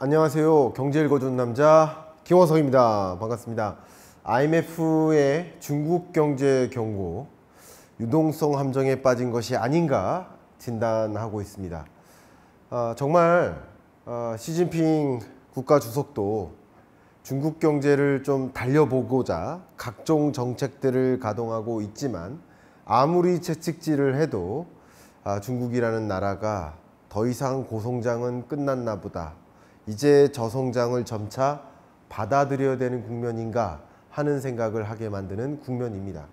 안녕하세요. 경제 읽어주는 남자 김원석입니다. 반갑습니다. IMF의 중국 경제 경고, 유동성 함정에 빠진 것이 아닌가 진단하고 있습니다. 정말 시진핑 국가주석도 중국 경제를 좀 달려보고자 각종 정책들을 가동하고 있지만, 아무리 채찍질을 해도 중국이라는 나라가 더 이상 고성장은 끝났나 보다, 이제 저성장을 점차 받아들여야 되는 국면인가 하는 생각을 하게 만드는 국면입니다.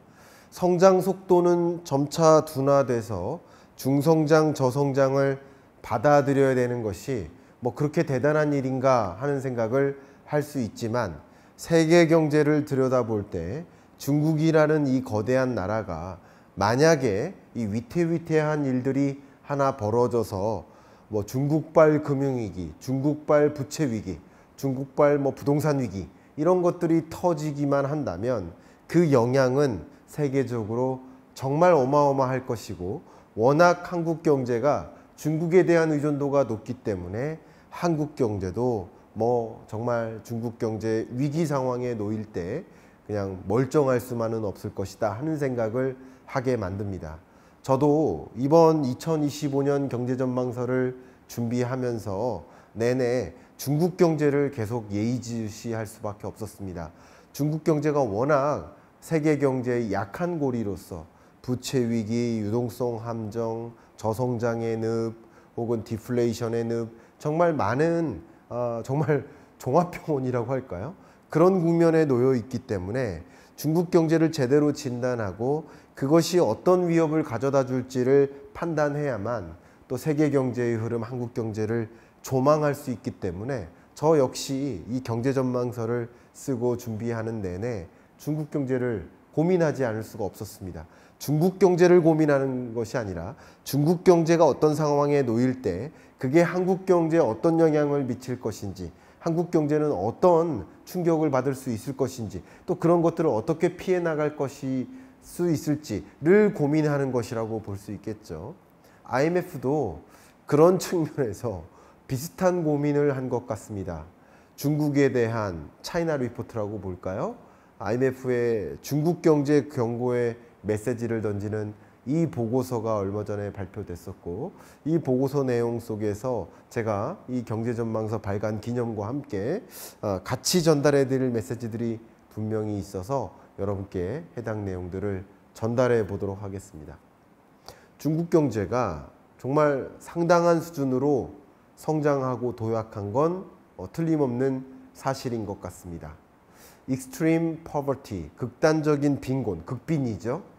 성장 속도는 점차 둔화돼서 중성장, 저성장을 받아들여야 되는 것이 뭐 그렇게 대단한 일인가 하는 생각을 할 수 있지만, 세계 경제를 들여다볼 때 중국이라는 이 거대한 나라가 만약에 이 위태위태한 일들이 하나 벌어져서 뭐 중국발 금융위기, 중국발 부채위기, 중국발 뭐 부동산 위기, 이런 것들이 터지기만 한다면 그 영향은 세계적으로 정말 어마어마할 것이고, 워낙 한국 경제가 중국에 대한 의존도가 높기 때문에 한국 경제도 뭐 정말 중국 경제 위기 상황에 놓일 때 그냥 멀쩡할 수만은 없을 것이다 하는 생각을 하게 만듭니다. 저도 이번 2025년 경제전망서를 준비하면서 내내 중국 경제를 계속 예의주시할 수밖에 없었습니다. 중국 경제가 워낙 세계 경제의 약한 고리로서 부채 위기, 유동성 함정, 저성장의 늪, 혹은 디플레이션의 늪, 정말 많은 정말 종합병원이라고 할까요? 그런 국면에 놓여 있기 때문에 중국 경제를 제대로 진단하고 그것이 어떤 위협을 가져다 줄지를 판단해야만 또 세계 경제의 흐름, 한국 경제를 조망할 수 있기 때문에 저 역시 이 경제 전망서를 쓰고 준비하는 내내 중국 경제를 고민하지 않을 수가 없었습니다. 중국 경제를 고민하는 것이 아니라 중국 경제가 어떤 상황에 놓일 때 그게 한국 경제에 어떤 영향을 미칠 것인지, 한국 경제는 어떤 충격을 받을 수 있을 것인지, 또 그런 것들을 어떻게 피해 나갈 것이 수 있을지를 고민하는 것이라고 볼 수 있겠죠. IMF도 그런 측면에서 비슷한 고민을 한 것 같습니다. 중국에 대한 차이나 리포트라고 볼까요? IMF의 중국 경제 경고의 메시지를 던지는 이 보고서가 얼마 전에 발표됐었고, 이 보고서 내용 속에서 제가 이 경제전망서 발간 기념과 함께 같이 전달해 드릴 메시지들이 분명히 있어서 여러분께 해당 내용들을 전달해 보도록 하겠습니다. 중국 경제가 정말 상당한 수준으로 성장하고 도약한 건 틀림없는 사실인 것 같습니다. Extreme Poverty, 극단적인 빈곤, 극빈이죠.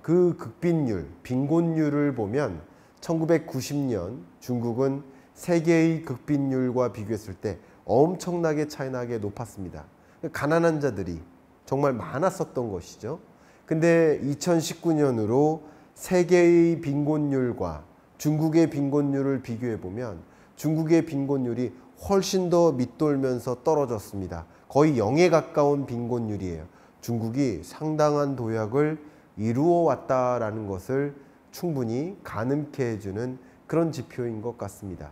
그 극빈율, 빈곤율을 보면 1990년 중국은 세계의 극빈율과 비교했을 때 엄청나게 차이나게 높았습니다. 가난한 자들이 정말 많았었던 것이죠. 근데 2019년으로 세계의 빈곤율과 중국의 빈곤율을 비교해 보면 중국의 빈곤율이 훨씬 더 밑돌면서 떨어졌습니다. 거의 0에 가까운 빈곤율이에요. 중국이 상당한 도약을 이루어 왔다라는 것을 충분히 가늠케 해주는 그런 지표인 것 같습니다.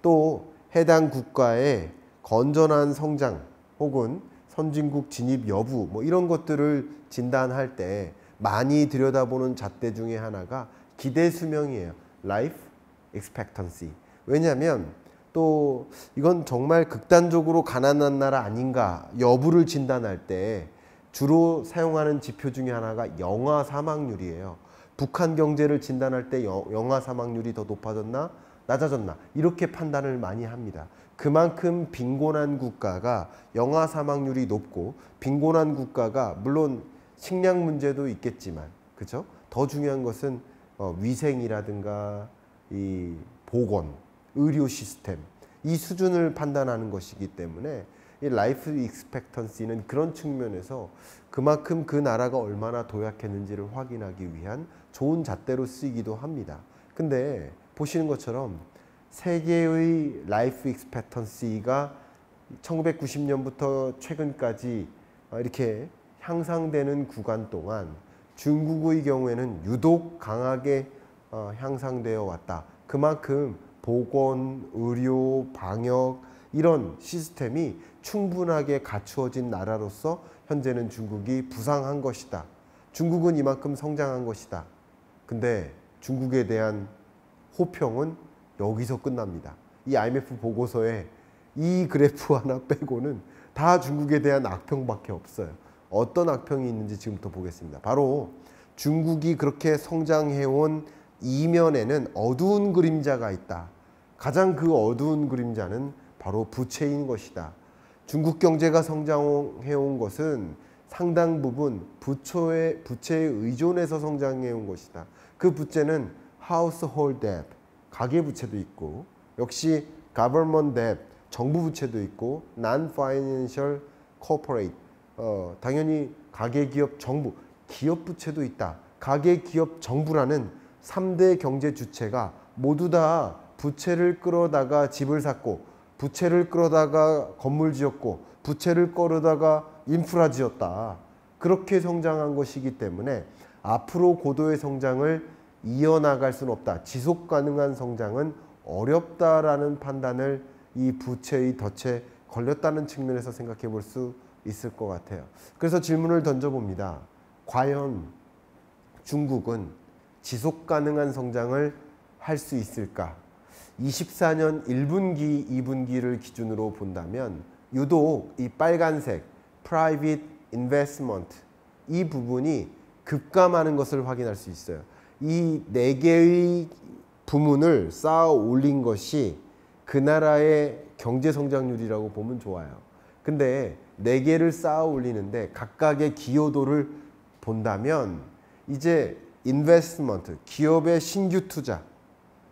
또 해당 국가의 건전한 성장 혹은 선진국 진입 여부, 뭐 이런 것들을 진단할 때 많이 들여다보는 잣대 중에 하나가 기대 수명이에요. Life expectancy. 왜냐하면 또 이건 정말 극단적으로 가난한 나라 아닌가 여부를 진단할 때 주로 사용하는 지표 중에 하나가 영아 사망률이에요. 북한 경제를 진단할 때 영아 사망률이 더 높아졌나 낮아졌나 이렇게 판단을 많이 합니다. 그만큼 빈곤한 국가가 영아 사망률이 높고, 빈곤한 국가가 물론 식량 문제도 있겠지만, 그렇죠? 더 중요한 것은 위생이라든가 이 보건, 의료 시스템, 이 수준을 판단하는 것이기 때문에 이 라이프 익스펙턴시는 그런 측면에서 그만큼 그 나라가 얼마나 도약했는지를 확인하기 위한 좋은 잣대로 쓰이기도 합니다. 근데 보시는 것처럼 세계의 라이프 익스펙턴시가 1990년부터 최근까지 이렇게 향상되는 구간 동안 중국의 경우에는 유독 강하게 향상되어 왔다. 그만큼 보건, 의료, 방역 이런 시스템이 충분하게 갖추어진 나라로서 현재는 중국이 부상한 것이다. 중국은 이만큼 성장한 것이다. 근데 중국에 대한 호평은 여기서 끝납니다. 이 IMF 보고서에 이 그래프 하나 빼고는 다 중국에 대한 악평밖에 없어요. 어떤 악평이 있는지 지금부터 보겠습니다. 바로 중국이 그렇게 성장해온 이면에는 어두운 그림자가 있다. 가장 그 어두운 그림자는 바로 부채인 것이다. 중국 경제가 성장해온 것은 상당 부분 부채에 의존해서 성장해온 것이다. 그 부채는 household debt, 가계부채도 있고, 역시 government debt, 정부 부채도 있고, non-financial corporate, 당연히 가계기업 정부, 기업 부채도 있다. 가계기업 정부라는 3대 경제 주체가 모두 다 부채를 끌어다가 집을 샀고, 부채를 끌어다가 건물 지었고, 부채를 끌어다가 인프라 지었다. 그렇게 성장한 것이기 때문에 앞으로 고도의 성장을 이어나갈 수는 없다. 지속 가능한 성장은 어렵다라는 판단을 이 부채의 덫에 걸렸다는 측면에서 생각해 볼 수 있을 것 같아요. 그래서 질문을 던져봅니다. 과연 중국은 지속 가능한 성장을 할 수 있을까? 24년 1분기, 2분기를 기준으로 본다면 유독 이 빨간색 private investment 이 부분이 급감하는 것을 확인할 수 있어요. 이 4개의 부문을 쌓아 올린 것이 그 나라의 경제 성장률이라고 보면 좋아요. 근데 4개를 쌓아 올리는데 각각의 기여도를 본다면 이제 investment, 기업의 신규 투자,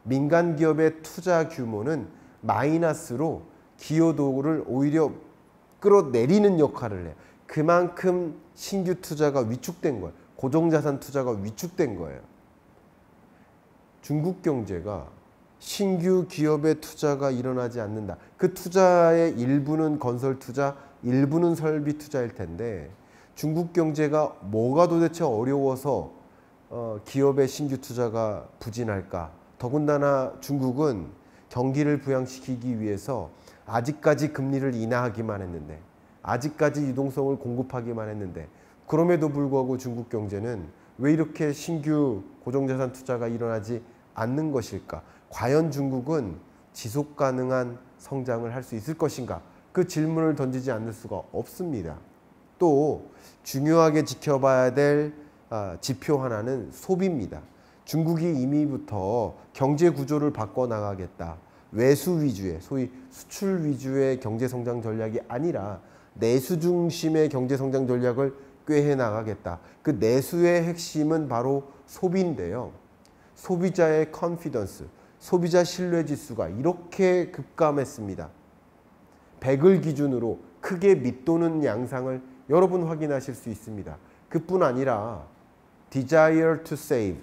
민간 기업의 투자 규모는 마이너스로 기여도를 오히려 끌어내리는 역할을 해요. 그만큼 신규 투자가 위축된 거예요. 고정자산 투자가 위축된 거예요. 중국 경제가 신규 기업의 투자가 일어나지 않는다. 그 투자의 일부는 건설 투자, 일부는 설비 투자일 텐데 중국 경제가 뭐가 도대체 어려워서 기업의 신규 투자가 부진할까? 더군다나 중국은 경기를 부양시키기 위해서 아직까지 금리를 인하하기만 했는데, 아직까지 유동성을 공급하기만 했는데, 그럼에도 불구하고 중국 경제는 왜 이렇게 신규 고정자산 투자가 일어나지 않는 것일까? 과연 중국은 지속 가능한 성장을 할 수 있을 것인가? 그 질문을 던지지 않을 수가 없습니다. 또 중요하게 지켜봐야 될 지표 하나는 소비입니다. 중국이 이미부터 경제 구조를 바꿔나가겠다. 외수 위주의, 소위 수출 위주의 경제성장 전략이 아니라 내수 중심의 경제성장 전략을 꾀해 나가겠다. 그 내수의 핵심은 바로 소비인데요. 소비자의 컨피던스, 소비자 신뢰지수가 이렇게 급감했습니다. 100을 기준으로 크게 밑도는 양상을 여러분 확인하실 수 있습니다. 그뿐 아니라 desire to save,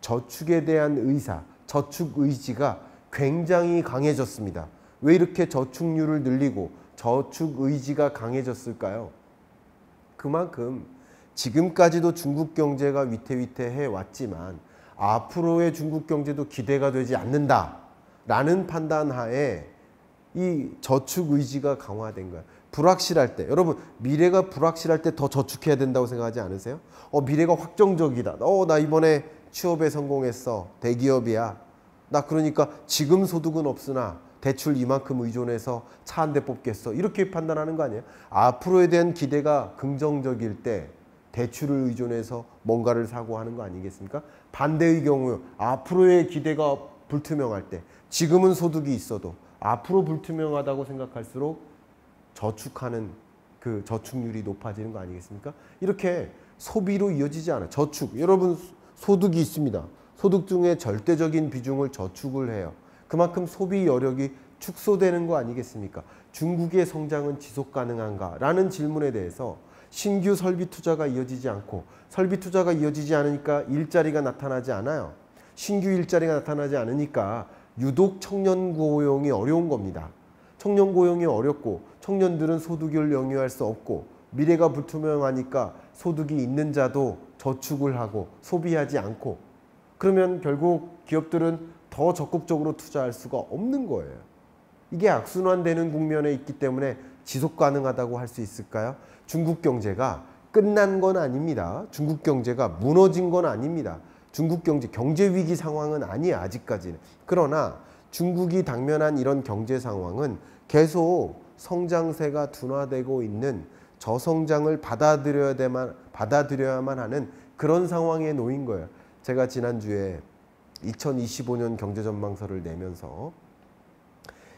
저축에 대한 의사, 저축 의지가 굉장히 강해졌습니다. 왜 이렇게 저축률을 늘리고 저축 의지가 강해졌을까요? 그만큼 지금까지도 중국 경제가 위태위태해 왔지만 앞으로의 중국 경제도 기대가 되지 않는다라는 판단하에 이 저축 의지가 강화된 거예요. 불확실할 때, 여러분 미래가 불확실할 때 더 저축해야 된다고 생각하지 않으세요? 미래가 확정적이다. 나 이번에 취업에 성공했어. 대기업이야. 나 그러니까 지금 소득은 없으나 대출 이만큼 의존해서 차 한 대 뽑겠어. 이렇게 판단하는 거 아니에요? 앞으로에 대한 기대가 긍정적일 때 대출을 의존해서 뭔가를 사고 하는 거 아니겠습니까? 반대의 경우 앞으로의 기대가 불투명할 때, 지금은 소득이 있어도 앞으로 불투명하다고 생각할수록 저축하는 그 저축률이 높아지는 거 아니겠습니까? 이렇게 소비로 이어지지 않아요. 저축, 여러분 소득이 있습니다. 소득 중에 절대적인 비중을 저축을 해요. 그만큼 소비 여력이 축소되는 거 아니겠습니까? 중국의 성장은 지속 가능한가? 라는 질문에 대해서 신규 설비 투자가 이어지지 않고, 설비 투자가 이어지지 않으니까 일자리가 나타나지 않아요. 신규 일자리가 나타나지 않으니까 유독 청년 고용이 어려운 겁니다. 청년 고용이 어렵고 청년들은 소득을 영위할 수 없고 미래가 불투명하니까 소득이 있는 자도 저축을 하고 소비하지 않고, 그러면 결국 기업들은 더 적극적으로 투자할 수가 없는 거예요. 이게 악순환되는 국면에 있기 때문에 지속 가능하다고 할 수 있을까요? 중국 경제가 끝난 건 아닙니다. 중국 경제가 무너진 건 아닙니다. 중국 경제 위기 상황은 아니야, 아직까지는. 그러나 중국이 당면한 이런 경제 상황은 계속 성장세가 둔화되고 있는 저성장을 받아들여야만 하는 그런 상황에 놓인 거예요. 제가 지난주에 2025년 경제전망서를 내면서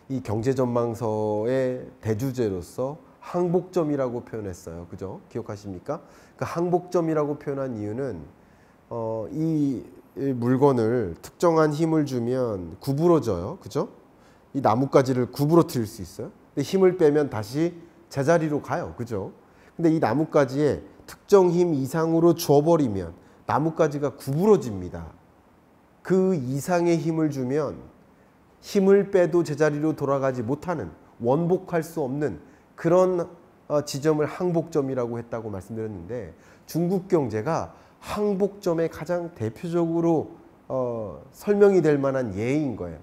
이 경제전망서의 대주제로서 항복점이라고 표현했어요. 그죠? 기억하십니까? 그 항복점이라고 표현한 이유는 이 물건을 특정한 힘을 주면 구부러져요. 그죠? 이 나뭇가지를 구부러뜨릴 수 있어요. 근데 힘을 빼면 다시 제자리로 가요. 그죠? 근데 이 나뭇가지에 특정 힘 이상으로 줘버리면 나뭇가지가 구부러집니다. 그 이상의 힘을 주면 힘을 빼도 제자리로 돌아가지 못하는, 원복할 수 없는 그런 지점을 항복점이라고 했다고 말씀드렸는데, 중국 경제가 항복점의 가장 대표적으로 설명이 될 만한 예인 거예요.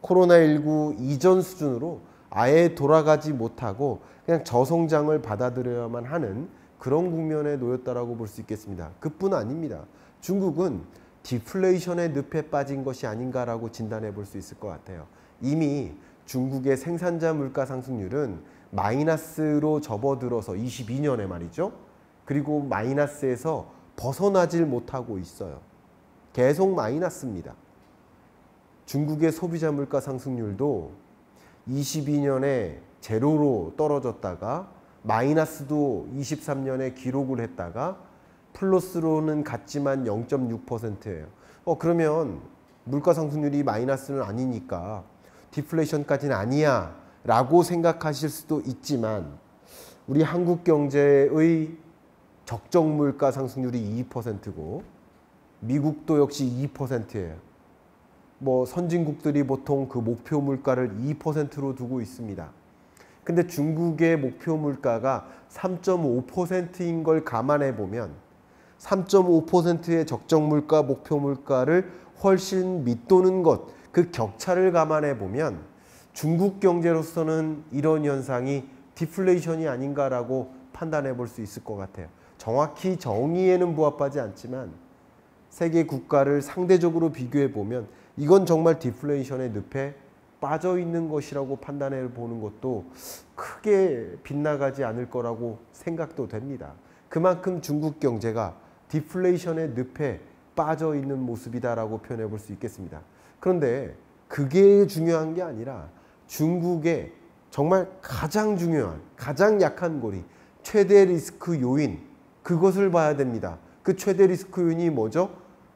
코로나19 이전 수준으로 아예 돌아가지 못하고 그냥 저성장을 받아들여야만 하는 그런 국면에 놓였다라고 볼 수 있겠습니다. 그뿐 아닙니다. 중국은 디플레이션의 늪에 빠진 것이 아닌가라고 진단해 볼 수 있을 것 같아요. 이미 중국의 생산자 물가 상승률은 마이너스로 접어들어서 22년에 말이죠. 그리고 마이너스에서 벗어나질 못하고 있어요. 계속 마이너스입니다. 중국의 소비자 물가 상승률도 22년에 제로로 떨어졌다가 마이너스도 23년에 기록을 했다가 플러스로는 갔지만 0.6%예요. 그러면 물가 상승률이 마이너스는 아니니까 디플레이션까지는 아니야 라고 생각하실 수도 있지만, 우리 한국 경제의 적정 물가 상승률이 2%고 미국도 역시 2%예요. 선진국들이 보통 그 목표 물가를 2%로 두고 있습니다. 근데 중국의 목표 물가가 3.5%인 걸 감안해 보면 3.5%의 적정 물가, 목표 물가를 훨씬 밑도는 것, 그 격차를 감안해 보면 중국 경제로서는 이런 현상이 디플레이션이 아닌가라고 판단해 볼 수 있을 것 같아요. 정확히 정의에는 부합하지 않지만 세계 국가를 상대적으로 비교해 보면 이건 정말 디플레이션의 늪에 빠져 있는 것이라고 판단해 보는 것도 크게 빗나가지 않을 거라고 생각도 됩니다. 그만큼 중국 경제가 디플레이션의 늪에 빠져 있는 모습이다라고 표현해 볼 수 있겠습니다. 그런데 그게 중요한 게 아니라 중국의 정말 가장 중요한, 가장 약한 고리, 최대 리스크 요인, 그것을 봐야 됩니다. 그 최대 리스크 요인이 뭐죠?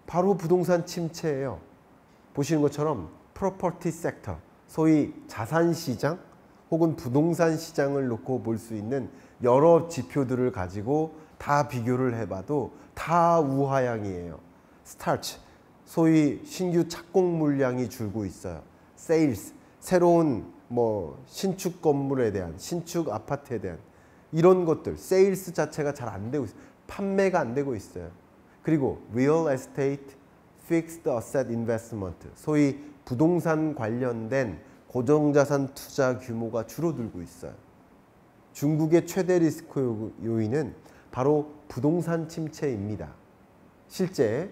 바로 부동산 침체예요. 보시는 것처럼 프로퍼티 섹터, 소위 자산시장 혹은 부동산 시장을 놓고 볼 수 있는 여러 지표들을 가지고 다 비교를 해봐도 다 우하향이에요. 스타트, 소위 신규 착공 물량이 줄고 있어요. 세일스, 새로운 신축 건물에 대한, 신축 아파트에 대한 이런 것들, 세일스 자체가 잘 안 되고 있어요. 판매가 안 되고 있어요. 그리고 real estate, fixed asset investment, 소위 부동산 관련된 고정자산 투자 규모가 줄어들고 있어요. 중국의 최대 리스크 요인은 바로 부동산 침체입니다. 실제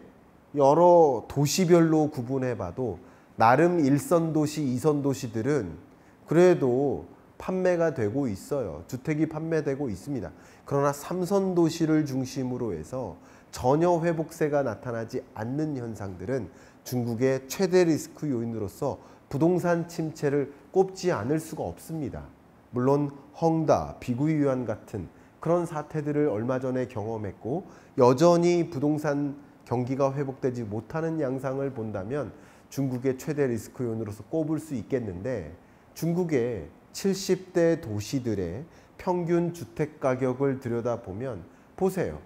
여러 도시별로 구분해 봐도 나름 1선 도시, 2선 도시들은 그래도 판매가 되고 있어요. 주택이 판매되고 있습니다. 그러나 3선 도시를 중심으로 해서 전혀 회복세가 나타나지 않는 현상들은 중국의 최대 리스크 요인으로서 부동산 침체를 꼽지 않을 수가 없습니다. 물론 헝다, 비구이유안 같은 그런 사태들을 얼마 전에 경험했고 여전히 부동산 경기가 회복되지 못하는 양상을 본다면 중국의 최대 리스크 요인으로서 꼽을 수 있겠는데, 중국의 70대 도시들의 평균 주택 가격을 들여다보면 보세요.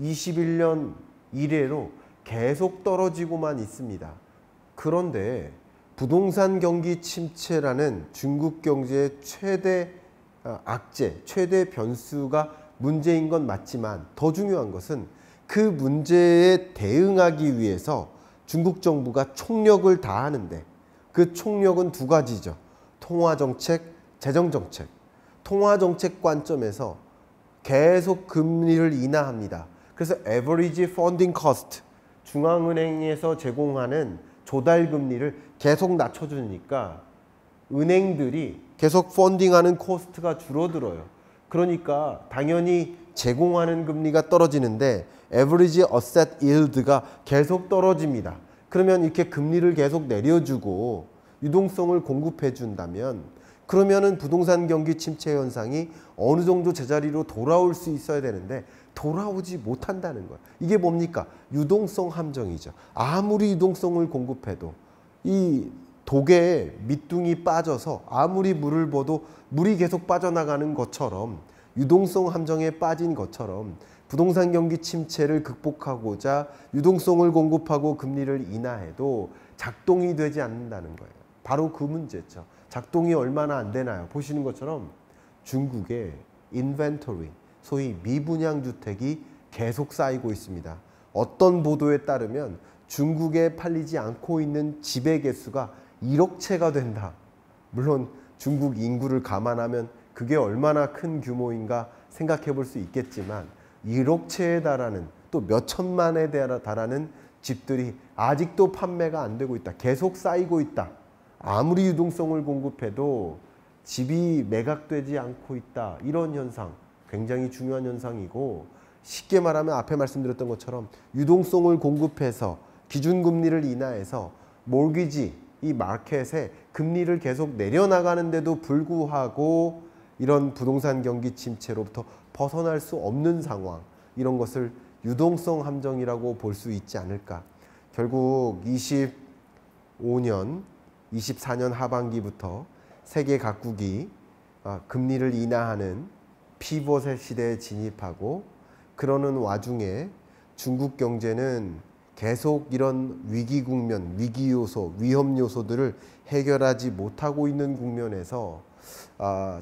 21년 이래로 계속 떨어지고만 있습니다. 그런데 부동산 경기 침체라는 중국 경제의 최대 악재, 최대 변수가 문제인 건 맞지만 더 중요한 것은 그 문제에 대응하기 위해서 중국 정부가 총력을 다하는데, 그 총력은 두 가지죠. 통화정책, 재정정책. 통화정책 관점에서 계속 금리를 인하합니다. 그래서 average funding cost, 중앙은행에서 제공하는 조달금리를 계속 낮춰주니까 은행들이 계속 펀딩하는 코스트가 줄어들어요. 그러니까 당연히 제공하는 금리가 떨어지는데 average asset yield가 계속 떨어집니다. 그러면 이렇게 금리를 계속 내려주고 유동성을 공급해 준다면 그러면은 부동산 경기 침체 현상이 어느 정도 제자리로 돌아올 수 있어야 되는데 돌아오지 못한다는 거예요. 이게 뭡니까? 유동성 함정이죠. 아무리 유동성을 공급해도 이 독에 밑둥이 빠져서 아무리 물을 부어도 물이 계속 빠져나가는 것처럼 유동성 함정에 빠진 것처럼 부동산 경기 침체를 극복하고자 유동성을 공급하고 금리를 인하해도 작동이 되지 않는다는 거예요. 바로 그 문제죠. 작동이 얼마나 안 되나요? 보시는 것처럼 중국의 인벤토리, 소위 미분양 주택이 계속 쌓이고 있습니다. 어떤 보도에 따르면 중국에 팔리지 않고 있는 집의 개수가 1억 채가 된다. 물론 중국 인구를 감안하면 그게 얼마나 큰 규모인가 생각해 볼 수 있겠지만 1억 채에 달하는 또 몇 천만에 달하는 집들이 아직도 판매가 안 되고 있다. 계속 쌓이고 있다. 아무리 유동성을 공급해도 집이 매각되지 않고 있다. 이런 현상 굉장히 중요한 현상이고 쉽게 말하면 앞에 말씀드렸던 것처럼 유동성을 공급해서 기준금리를 인하해서 몰기지 이 마켓에 금리를 계속 내려나가는데도 불구하고 이런 부동산 경기 침체로부터 벗어날 수 없는 상황, 이런 것을 유동성 함정이라고 볼 수 있지 않을까. 결국 25년, 24년 하반기부터 세계 각국이 금리를 인하하는 피벗의 시대에 진입하고 그러는 와중에 중국 경제는 계속 이런 위기 국면, 위기 요소, 위험 요소들을 해결하지 못하고 있는 국면에서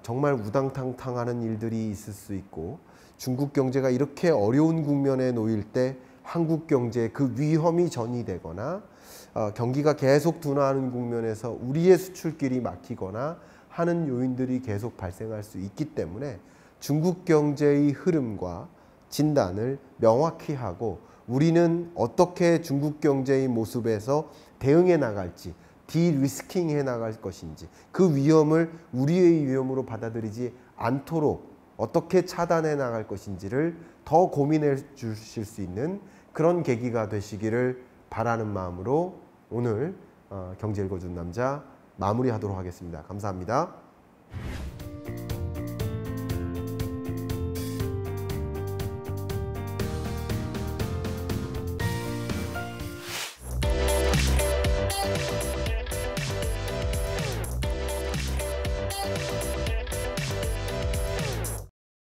정말 우당탕탕하는 일들이 있을 수 있고 중국 경제가 이렇게 어려운 국면에 놓일 때 한국 경제에 그 위험이 전이되거나 경기가 계속 둔화하는 국면에서 우리의 수출길이 막히거나 하는 요인들이 계속 발생할 수 있기 때문에 중국 경제의 흐름과 진단을 명확히 하고 우리는 어떻게 중국 경제의 모습에서 대응해 나갈지, 디리스킹 해 나갈 것인지, 그 위험을 우리의 위험으로 받아들이지 않도록 어떻게 차단해 나갈 것인지를 더 고민해 주실 수 있는 그런 계기가 되시기를 바라는 마음으로 오늘 경제 읽어준 남자 마무리하도록 하겠습니다. 감사합니다.